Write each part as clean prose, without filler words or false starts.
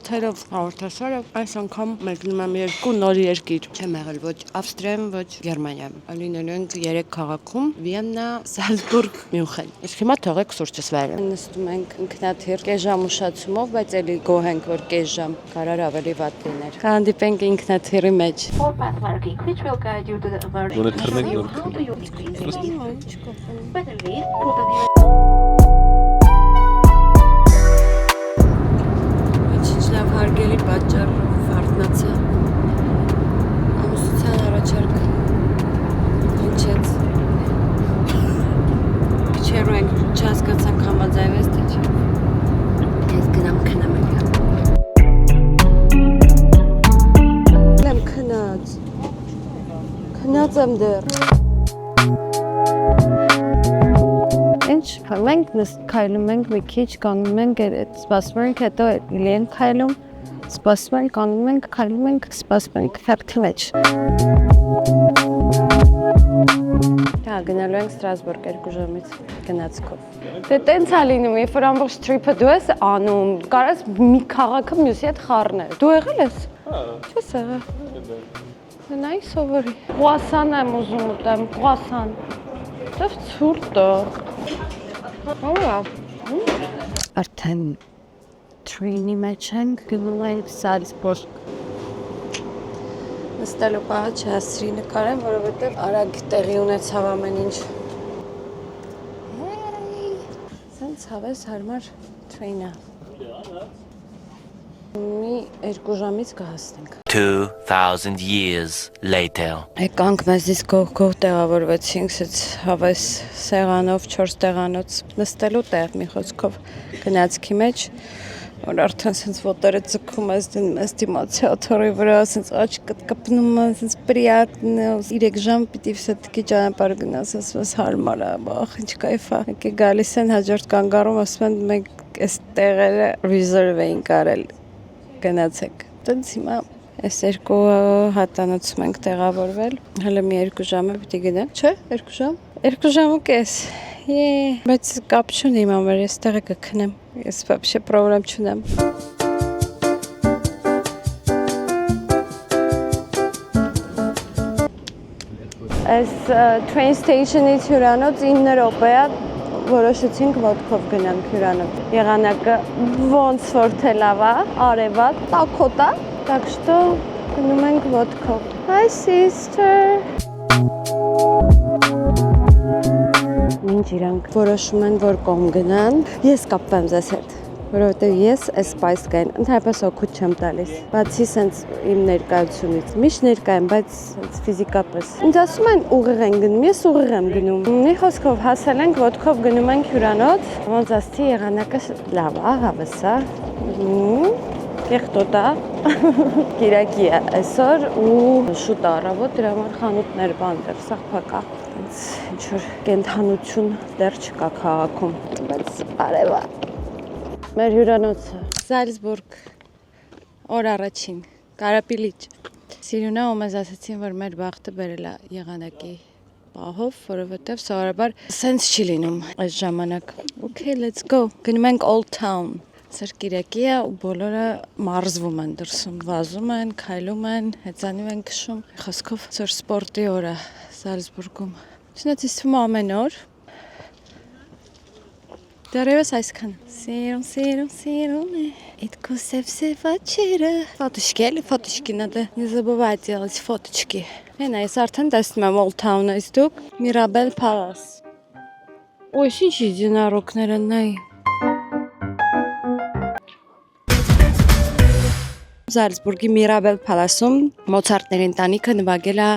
Հաղորդելով հաղորդաշարը այս անգամ մեկնում եմ երկու նոր երկիր։ Չեմ եղել ոչ Ավստրիայում, ոչ Գերմանիայում։ Լինելու ենք 3 քաղաքում՝ Վիեննա, Սալցբուրգ, Մյունխեն։ Իսկ հիմա թողեք սուրճս վայելեմ։ Նստում ենք ինքնաթիռ կես ժամ ուշացումով, բայց էլի գոհ ենք, որ կես ժամ կարար ավելի վատ լիներ։ Կհանդիպենք ինքնաթիռի մեջ։ Լավ հարգելի պատճառով վարդնացա ամուսության առաջարկ հնչեց քիչերու ենք չհասկացանք համաձայնվեց թե չէ ես գնամ քնեմ եմ քնած եմ դեռ Ինչ մենք քայլում ենք մի քիչ կանգնում ենք սպասում ենք հետո էլի ենք քայլում սպասում ենք կանգնում ենք քայլում ենք սպասում ենք ֆերթի մեջ Դա գնալու ենք Ստրասբուրգ 2 ժամից գնացքով Դե տենց է լինում երբ որ ամբողջ տրիփը դու ես անում կարաս մի քաղաքը մյուսի հետ խառնել Դու եղել ես Չես եղել Նայ սովորի Croissant եմ ուզում ուտեմ croissant Դա ցուրտ է Արդեն թրեյնի մեջ ենք գնում ենք Սալցբուրգ Նստելու պահը չհասցրի նկարեմ, որովհետև արագ տեղի ունեցավ ամեն ինչ Սենց հավես հարմար թրեյնը Մի 2 ժամից կհասնենք 2000 years later Եկանք մեզից գող տեղավորվեցինք սենց հավես սեղանով 4 տեղանոց նստելու տեղ մի խոսքով գնացքի մեջ որ արդեն սենց ոտերը ձգում ես դնում դիմացի աթոռի վրա սենց աչքդ կպնում ես սենց պրիատնն է 3 ժամ պիտի վսետքի ճանապարհ գնաս ասես հարմար է բախ ինչ կայֆ է եկե գալիս են հաջորդ կանգառում ասում են մենք այս տեղերը reserve էինք արել գնացեք տենց հիմա Այս 2 հատանոցում ենք տեղավորվել, հələ մի 2 ժամ է պիտի գնանք, չէ, 2 ժամ, 2 ժամ ու կես, բայց կապ չունի իմ համար, ես տեղը կքնեմ, ես вообще պրոբլեմ չունեմ Այս train station-ից հյուրանոց 9 րոպե է, որոշեցինք ոտքով գնանք հյուրանոց, եղանակը ոնց որ թե լավ է, արև է, տաքոտ է Так что գնում ենք ոտքով Hi sister Ինչ իրանք որոշում են որ կողմ գնան Ես կապվեմ ձեզ հետ Որովհետև ես այս սպայսկային ընդհանրապես օգուտ չեմ տալիս Բացի սենց իմ ներկայությունից Միշտ ներկա եմ, բայց սենց ֆիզիկապես Ինձ ասում են ուղիղ են գնում, ես ուղիղ եմ գնում Մի խոսքով հասել ենք, ոտքով գնում ենք հյուրանոց Ոնց ասցի եղանակը լավ է, հավես է Կեղտոտ է, կիրակի է այսօր ու շուտ առավոտ դրա համար խանութներ բան դեռ սաղփակ է ինչ-որ կենթանություն դեռ չկա քաղաքում, բայց արև է Մեր հյուրանոցը, Սալցբուրգ, օր առաջին, Կարապիլիչ Սիրունա ու մեզ ասացին, որ մեր բախտը բերել է եղանակի պահով, որովհետև սովորաբար սենց չի լինում այս ժամանակ Okay, let's go, գնում ենք Old Town Սր կիրակի է ու բոլորը մարզվում են դրսում, վազում են, քայլում են, հեծանիվ են քշում Խոսքով ծոր սպորտի օր է Սալցբուրգում Չնայած ինձ թվում է ամեն օր Դեռևս այսքան Սիրուն է Իդքո սև աչերը Ֆոտոշկի էլի, ֆոտոշկի надо Не забывать делать фоточки Հենա, ես արդեն տեսնում եմ Old Town-ը, իսկ դուք Mirabel Palace Ոյ, ինչ единорогները նայ Սալցբուրգի Mirabel Palace-ում Մոցարտների ընտանիքը նվագել է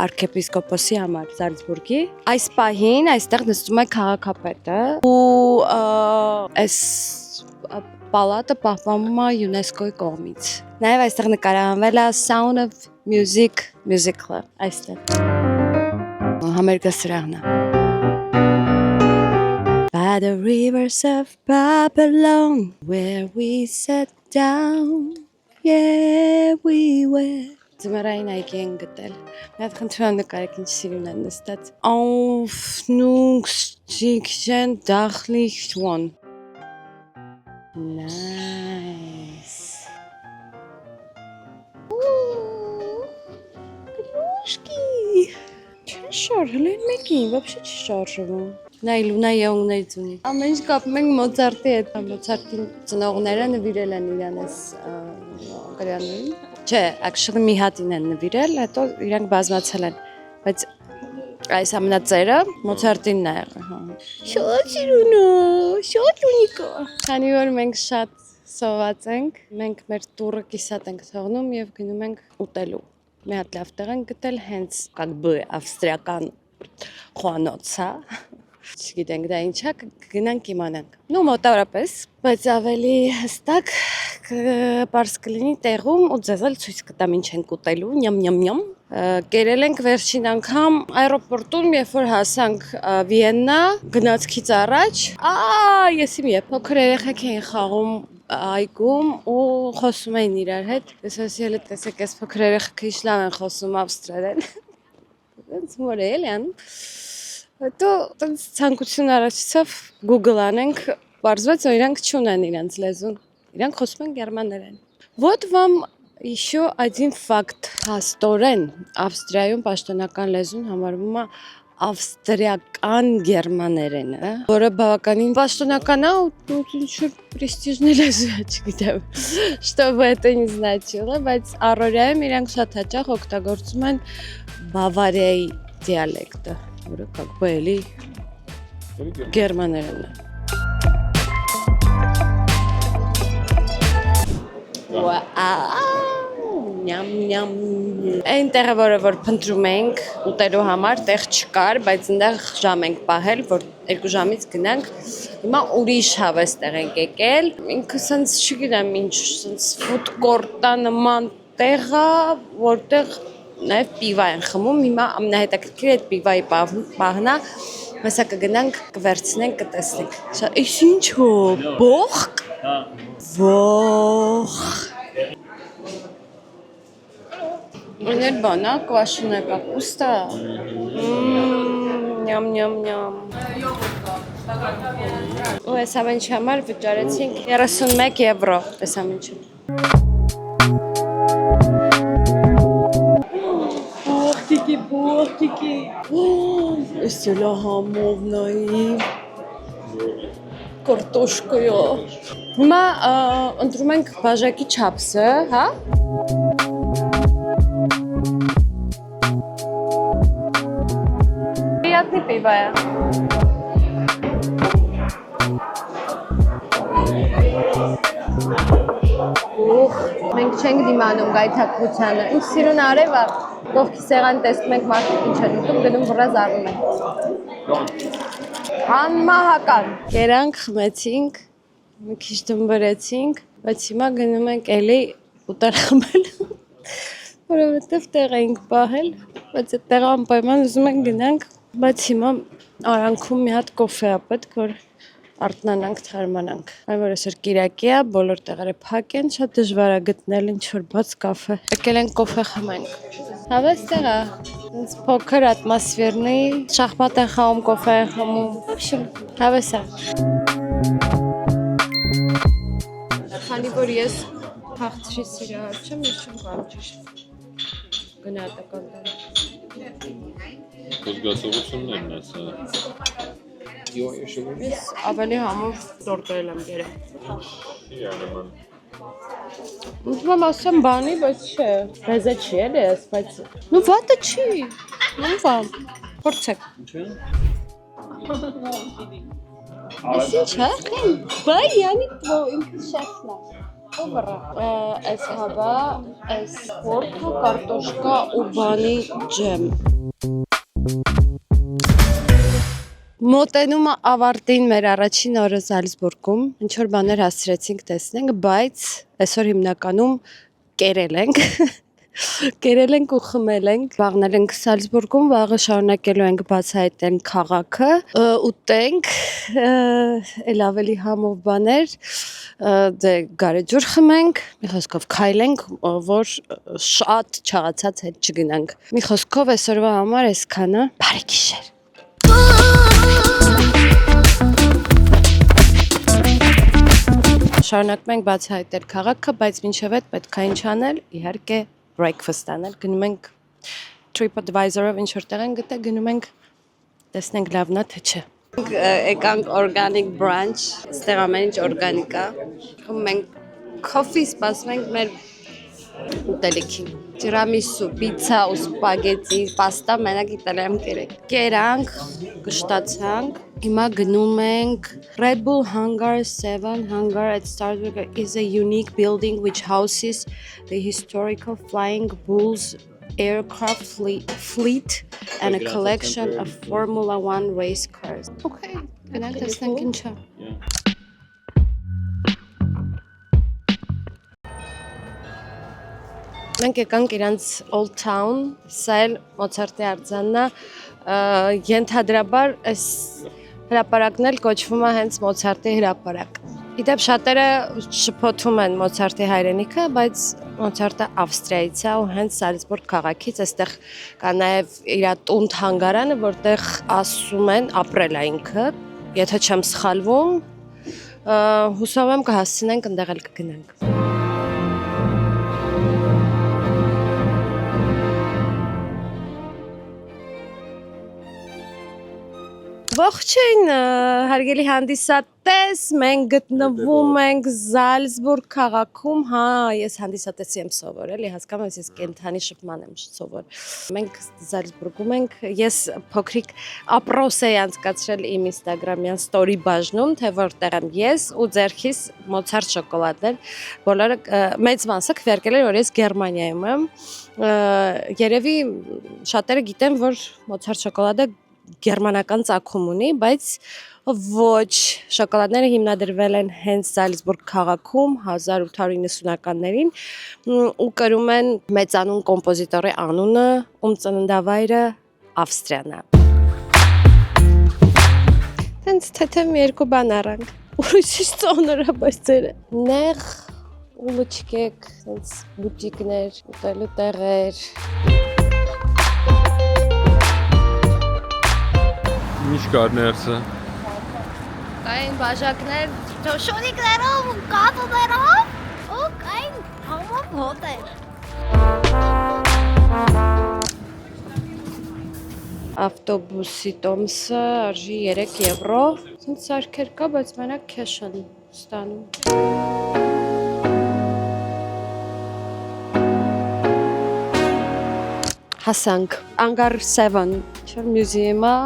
arczepiskopos-ի համար Սալցբուրգի Այս պահին այստեղ նստում է քաղաքապետը ու այս պալատը պահպանվում է ՅՈՒՆԵՍԿՕ-ի կողմից Նաև այստեղ նկարահանվել է Sound of Music musical-ը այստեղ Համերգասրահն է By the rivers of Babylon where we sat down yeah we were Ձմեռային այգի են գտել Մի հատ խնդրում եմ նկարեք ինչ սիրուն են նստած Aufnungschicken dachlich schon Nice Շկի։ Չշար, հլեն մեկին, вообще չշարժվում։ Նայ Լունա յոններից ունի։ Ամեն ինչ կապում ենք Մոցարտի հետ։ Մոցարտին ծնողները նվիրել են իրանես գրյանին։ Չէ, actually մի հատին են նվիրել, հետո իրանք բազմացել են։ Բայց այս ամենածերը Մոցարտինն է եղել, հա։ Շատ սիրուն է, շատ ունիկա։ Քանի որ մենք շատ սոված ենք, մենք մեր տուրը կիսատ ենք թողնում եւ գնում ենք ուտելու։ Մի հատ լավ տեղ ենք գտել հենց как бы ավստրիական խոհանոց, հա։ Չգիտենք դա ինչա, գնանք իմանանք։ Ну մոտավորապես, բայց ավելի հստակ պարզ կլինի տեղում ու ձեզ էլ ցույց կտամ ինչ ենք ուտելու, նյամ։ Կերել ենք վերջին անգամ аэроպորտում, երբ որ հասանք Վիեննա, գնացքից առաջ, ես իմ փոքր երեխեք էին խաղում այգում ու խոսում էին իրար հետ։ Ես ասել եմ, տեսեք, այս փոքր երեխեքը ինչ լավ են խոսում ավստրալեն։ Դենց մորել են։ Հետո ցանկություն առաջացավ Google անենք, բարձվեց որ իրանք չունեն իրենց լեզուն։ Իրանք խոսում են գերմաներեն։ Вот вам еще один факт. Փաստորեն Ավստրիայում պաշտոնական լեզուն համարվում է ավստրիական գերմաներենը, որը բավականին պաշտոնական է ու ինչ-որ պրեստիժный լեզու է, չգիտեմ, чтобы это не значило, բայց առօրյայում իրանք շատ հաճախ օգտագործում են Բավարիայի դիալեկտը, որը как бы էլի գերմաներենն է։ Նյամ։ Այն տեղը, որ փնտրում ենք ուտելու համար, տեղ չկար, բայց այնտեղ ժամ ենք պահել, որ 2 ժամից գնանք։ Հիմա ուրիշ հավես տեղ ենք եկել։ Ինքը սենց չգիտեմ ինչ, սենց food court-ա նման տեղ է, որտեղ նաև պիվա են խմում։ Հիմա ամենահետաքրքիրը այդ պիվայի պահն է։ Հեսա կգնանք, կվերցնենք, կտեսնենք։ Այս ինչ է, բոխ։ Ուներ բանա, կվաշունե կապուստա։ Նյամ։ Ու այս ամենի համար վճարեցինք 31 եվրո, այս ամենի։ Բոխտիկի։ Այս էլա համովնայի։ Կարտոշկայա։ Հիմա ընտրում ենք բաժակի չափսը, հա։ Приятный пивая. Մենք չենք դիմանում գայթակղությանը։ Ինչ սիրուն արև է, կողքի սեղան տեսնում ենք մարդիկ ինչ են ուտում, գնում վրա զարնում են։ Անմահական։ Կերանք, խմեցինք, մի քիչ դմբրեցինք, բայց հիմա գնում ենք էլի ուտել խմել, որովհետև տեղ էինք պահել, բայց այդ տեղը անպայման ուզում ենք գնանք, բայց հիմա արանքում մի հատ կոֆե է պետք, որ արթնանանք, թարմանանք։ Այն որ այսօր կիրակի է, բոլոր տեղերը փակ են, շատ դժվար է գտնել ինչ-որ բաց կաֆե։ Եկել ենք կոֆե խմենք։ Հավես տեղ է, ինձ փոքր ատմոսֆերնի, շախմատ են խաղում, կոֆե են խմում։ Հավես է։ Քանի որ ես հաղթրի սիրահար չեմ, ես չեմ կարող ճիշտ գնահատական տալ։ Զգացողություններն ես, հա։ Ես ավելի համով տորտել եմ գերել։ Իրանական։ Ուզում եմ ասեմ բանի, բայց չէ, բեզե չի էլ ես, բայց… Ну վատը չի, ну վամ, փորձեք։ Ես ինչ է, բայ յանի թո ինքը շեֆն է, ովրա, այս հավա, այս պորտը, կարտոշկա ու բանի ջեմ։ Մոտենում է ավարտին մեր առաջին օրը Զալցբուրգում, ինչ-որ բաներ հասցրեցինք տեսնենք, բայց այսօր հիմնականում կերել ենք ու խմել ենք, վաղնել ենք Զալցբուրգում, վաղը շարունակելու ենք բացահայտել քաղաքը, ուտենք, էլ ավելի համով բաներ, դե գարեջուր խմենք, մի խոսքով քայլենք, որ շատ չաղացած հետ չգնանք։ Մի խոսքով այսօրվա համար այսքանը, բարի գիշեր։ Շարունակում ենք բացահայտել քաղաքը, բայց մինչև այդ պետք է ինչ անել, իհարկե breakfast անել, գնում ենք TripAdvisor-ով ինչ որտեղ են գտե գնում ենք տեսնենք լավն է թե չէ։ Եկանք organic brunch, ստեղ ամեն ինչ օրգանիկ է։ Մենք coffee սպասում ենք մեր ուտելիքին։ Տիրամիսու, պիցա ու սպագետի, պաստա մենակ իտալիայում կերանք, կշտացանք։ Հիմա գնում ենք Red Bull Hangar 7 Hangar at Stardust is a unique building which houses the historical Flying Bulls aircraft fleet and a collection of Formula 1 race cars. Okay, գնանք տեսնենք ինչա։ Մենք եկանք իրանց Old Town, սա էլ Մոցարտի արձանն է, ենթադրաբար այս հրապարակն էլ կոչվում է հենց Մոցարտի հրապարակ։ Իդեպ շատերը շփոթում են Մոցարտի հայրենիքը, բայց Մոցարտը Ավստրիայից է ու հենց Սալցբուրգ քաղաքից, այստեղ կա նաև իր տուն թանգարանը, որտեղ ասում են ապրել է ինքը, եթե չեմ սխալվում, հուսով եմ կհասցնենք ընդեղ էլ կգնանք։ Ողջույն, հարգելի հանդիսատես, մենք գտնվում ենք Զալցբուրգ քաղաքում, հա, ես հանդիսատեսի եմ սովորել, հասկանում ես կենթանի շփման եմ սովորել։ Մենք Զալցբուրգում ենք, ես փոքրիկ ապրոս էի անցկացրել իմ Instagram-յան story բաժնում, թե որտեղ եմ ես ու ձեռքիս Մոցարտ շոկոլադներ, բոլորը մեծ մասը քվեարկել էր, որ ես Գերմանիայում եմ։ Երևի շատերը գիտեն, որ Մոցարտ շոկոլադը գերմանական ծագում ունի, բայց ոչ, շոկոլադները հիմնադրվել են հենց Զալցբուրգ քաղաքում 1890-ականներին ու կրում են մեծանուն կոմպոզիտորի անունը, ում ծննդավայրը Ավստրիան է։ Հենց թեթև երկու բան առանք, ուրիշ ծոնորա, բայց ձերը նեղ ու լճկեք, հենց բուտիկներ, ուտելու տեղեր։ Ինչ կար ներսը։ Կային բաժակներ, շորիկներով ու կապերով ու կային համով հոտեր։ Ավտոբուսի տոմսը արժի 3 եվրո, ցույց սարքեր կա, բայց մենակ քեշ են ստանում։ Հասանք Hangar 7 մյուզեումա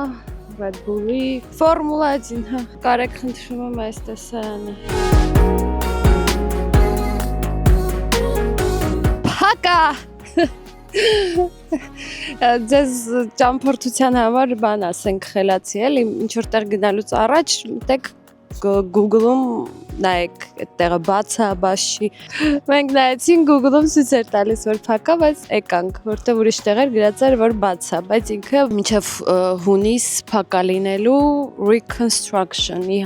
Red Bull-ի Formula 1, հա, կարեք խնդրում եմ այս տեսարանը։ Փակա։ Ձեզ ճամփորդության համար բան ասենք խելացի էլի, ինչ որտեղ գնալուց առաջ մտեք Google-ում նայեք, այդտեղը բաց է, բաց չի։ Մենք նայեցին Google-ում ցույց էր տալիս, որ փակա, բայց եկանք, որտեղ ուրիշ տեղեր գրած էր, որ բաց է, բայց ինքը մինչև հունիս փակա լինելու reconstruction-ի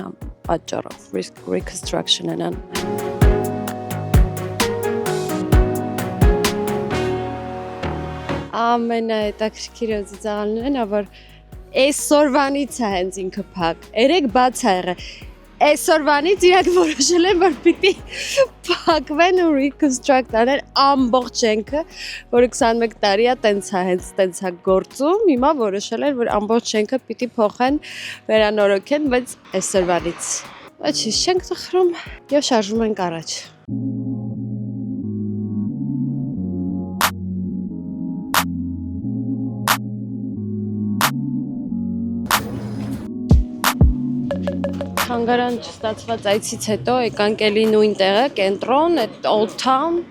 պատճառով, reconstruction-ն են։ Ամենահետաքրքիրը ծաղալներն է, որ այսօրվանից է հենց ինքը փակ, երեք բաց է եղել։ Այսօրվանից իրանք որոշել են, որ պիտի փակվեն ու reconstruct անեն ամբողջ շենքը, որը 21 տարի է տենց է, հենց տենց է գործում, հիմա որոշել են, որ ամբողջ շենքը պիտի փոխեն, վերանորոգեն, բայց այսօրվանից։ Բայց չենք տխրում եւ շարժում ենք առաջ։ Թանգարան չստացված այցից հետո եկանք էլի նույն տեղը, կենտրոն, այդ Old Town։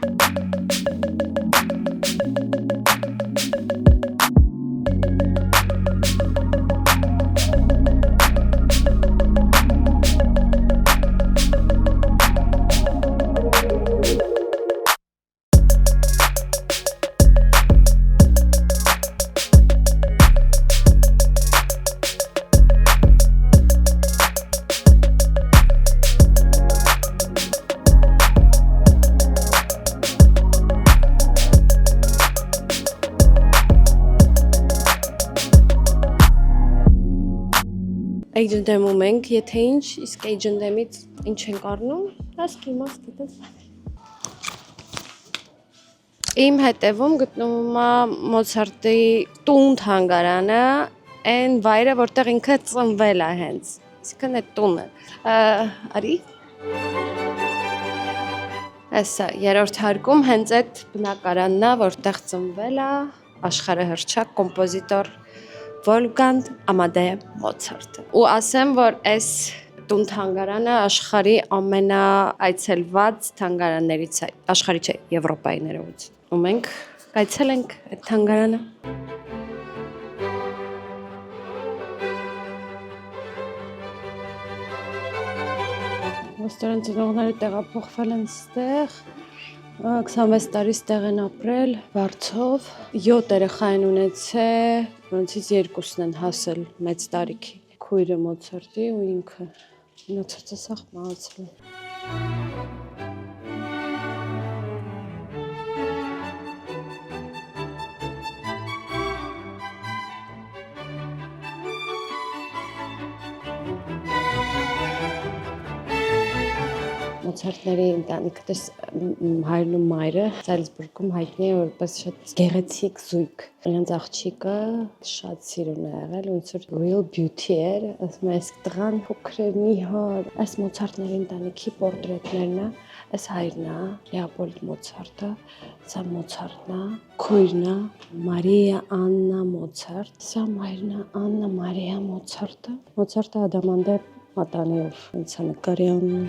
Agent-ում ենք, եթե ինչ, իսկ agent-ից ինչ ենք առնում, ասկի մաս գիտես։ Իմ հետևում գտնվում է Մոցարտի տուն թանգարանը, այն վայրը, որտեղ ինքը ծնվել է հենց։ Իսկն է տունը։ Արի։ Այսա երրորդ հարկում հենց այդ բնակարանն է, որտեղ ծնվել է աշխարհահռչակ կոմպոզիտոր Վոլֆգանգ Ամադե Մոցարտը։ Ու ասեմ, որ այս տուն թանգարանը աշխարհի ամենաայցելված թանգարաններից է, աշխարհի չէ, Եվրոպայի ներողություն։ Ու մենք այցել ենք այդ թանգարանը։ Ոստորեն ծնողները տեղափոխվել են ստեղ, 26 տարի ստեղ են ապրել, վարձով, 7 երեխա են ունեցել, որոնցից 2-ն են հասել մեծ տարիքի։ Քույրը Մոցարտի ու ինքը մնացածը սաղ մահացել են։ Մոցարտների ընտանիքը հայրն ու մայրը Զալցբուրգում հայտնի է որպես շատ գեղեցիկ զույգ։ Նրանց աղջիկը շատ սիրուն է եղել, ոնց որ real beauty էր, ասում եմ, այս տղան փոքր էր նիհար։ Այս Մոցարտների ընտանիքի պորտրետներն է, այս հայրն է, Լեոպոլդ Մոցարտը, սա Մոցարտն է, քույրն է, Մարիա Աննա Մոցարտ, սա մայրն է, Աննա Մարիա Մոցարտը։ Մոցարտը ադամանդե մատանիով հենց է նկարի անում։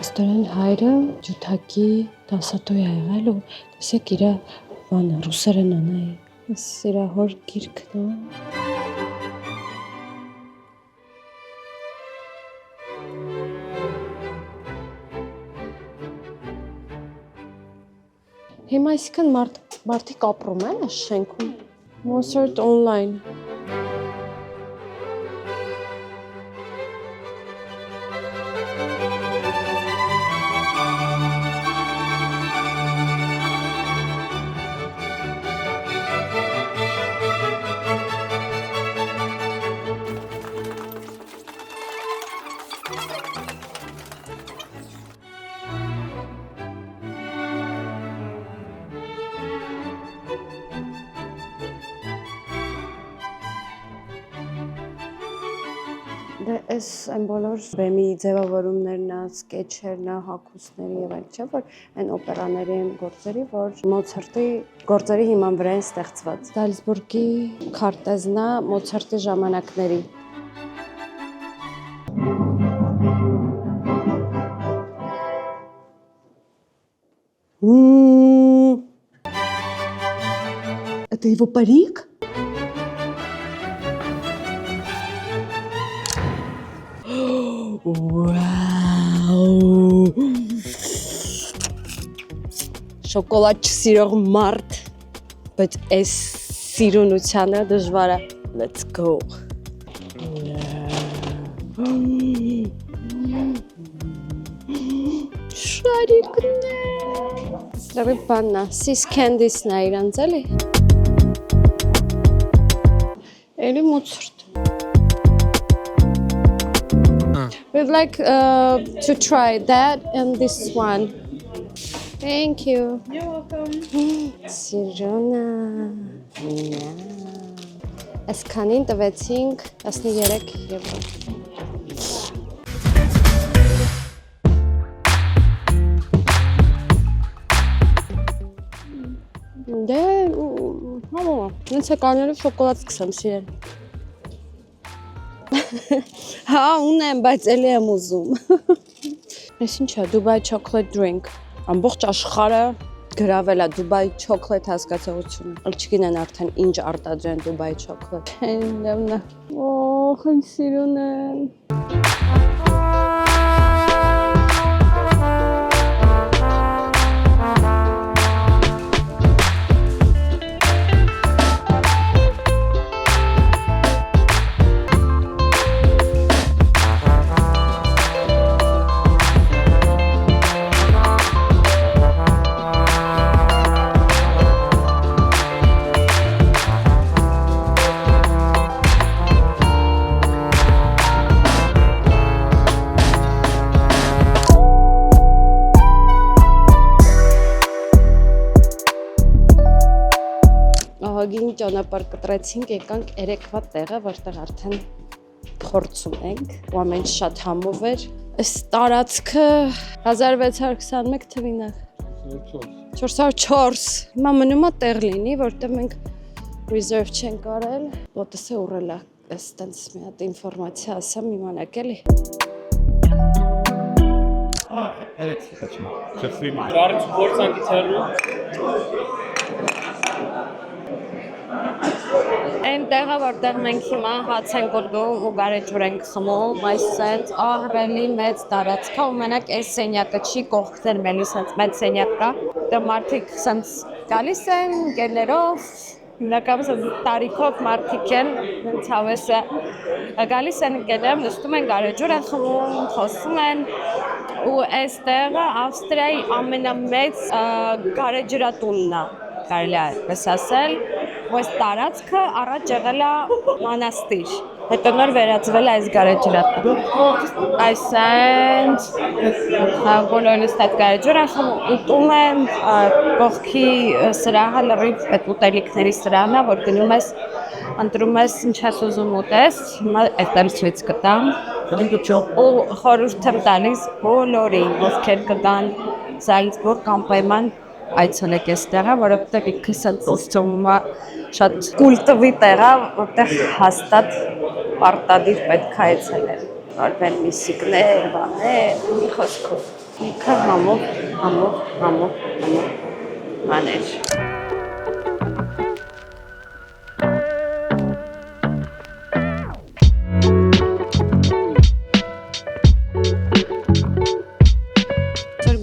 Ստորեն հայրը ջութակի դասատու է եղել ու տեսեք իրա բանը ռուսերեն անայի։ Այս իրա հոր գիրքն է։ Հիմա այսքան մարդիկ ապրում են այս շենքում։ Mozart online։ Այս այն բոլոր բեմի ձևավորումներն է, սկեչերն է, հագուստների եւ այլ, չէ՞ որ այն օպերաների գործերի, որ Մոցարտի գործերի հիման վրա են ստեղծված։ Զալցբուրգի քարտեզն է Մոցարտի ժամանակների։ Это его парик? Wow. Շոկոլադ չսիրող մարդ, բայց այս սիրունությանը դժվար է։ Let's go. Շարիկն է։ Սրավի բաննա, սիս կենդիսն է իրանց էլի։ Էլի Մոցարտ։ We'd like to try that and this one. Thank you. You're welcome. Սիրունա։ Այսքանին տվեցինք 13 եվրո։ Դե, համո, ինձ կաներով շոկոլադ սկսեմ սիրել։ Հա, ունեմ, բայց էլի եմ ուզում։ Այս ինչ է, Dubai chocolate drink։ Ամբողջ աշխարհը գրավել է Dubai chocolate հասկացողությունը։ Ալ չգիտեն արդեն ինչ արտադրեն Dubai chocolate։ Լավնա։ Օհ, ինչ սիրուն են։ ահագին ճանապարհ կտրեցինք, եկանք երեկվա տեղը, որտեղ արդեն փորձում ենք, ու ամեն ինչ շատ համով էր։ Այս տարածքը 1621 թվին է։ 404։ Հիմա մնում է տեղ լինի, որտեղ մենք reserve չենք արել։ Ոտս է ուռել է, այստենց մի հատ ինֆորմացիա ասեմ իմանաք էլի։ Բարից փորձանքից հեռու։ Այն տեղը, որտեղ մենք հիմա հաց ենք ուտում ու գարեջուր ենք խմում, այսպես ահռելի մեծ տարածք է, ու մենակ այս սենյակը չի, կողքներ մելիս մեծ սենյակ կա։ Դե մարդիկ սենց գալիս են գերներով, հիմնականում տարիքով մարդիկ են, հենց հավեսը գալիս են գերներով, նստում են գարեջուր են խմում, խոսում են, ու այս տեղը Ավստրիայի ամենամեծ գարեջրատունն է, կարելի է այդպես ասել, ու այս տարածքը առաջ եղել է մանաստիր, հետո նոր վերածվել է այս գարեջրատուն։ Այսենց բոլորն այդ գարեջուրը ուտում են, կողքի սրահը լրիվ այդ ուտելիքների սրահն է, որ գնում ես, ընտրում ես ինչ ես ուզում ուտես, հիմա այդտեղ ցույց կտամ։ Ու խորհուրդ եմ տալիս բոլորին, ովքեր կգան Զալցբուրգ անպայման այցելեք այս տեղը, որովհետև ինքս ուսուցում շատ կուլտովի տեղ է, որտեղ հաստատ պարտադիր պետք է այցելել։ Արվեն միսիկներ, բաներ, մի խոսքով։ Ինքը համով բաներ։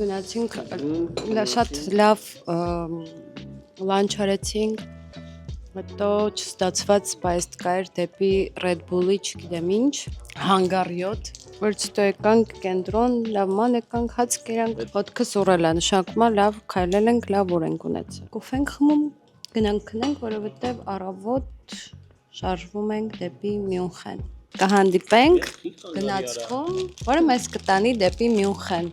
Գնացինք շատ լավ լանչ արեցինք, հետո չստացված պայեստ կայր դեպի Red Bull-ի չգիտեմ ինչ, հանգարյոտ, որից հետո եկանք կենտրոն, լավ ման եկանք, հաց կերանք, ոտքս ուռել է, նշանակում է լավ քայլել ենք, լավ օր ենք ունեցել։ Կոֆե ենք խմում, գնանք քնենք, որովհետև առավոտ շարժվում ենք դեպի Մյունխեն։ Կհանդիպենք գնացքում, որը մեզ կտանի դեպի Մյունխեն։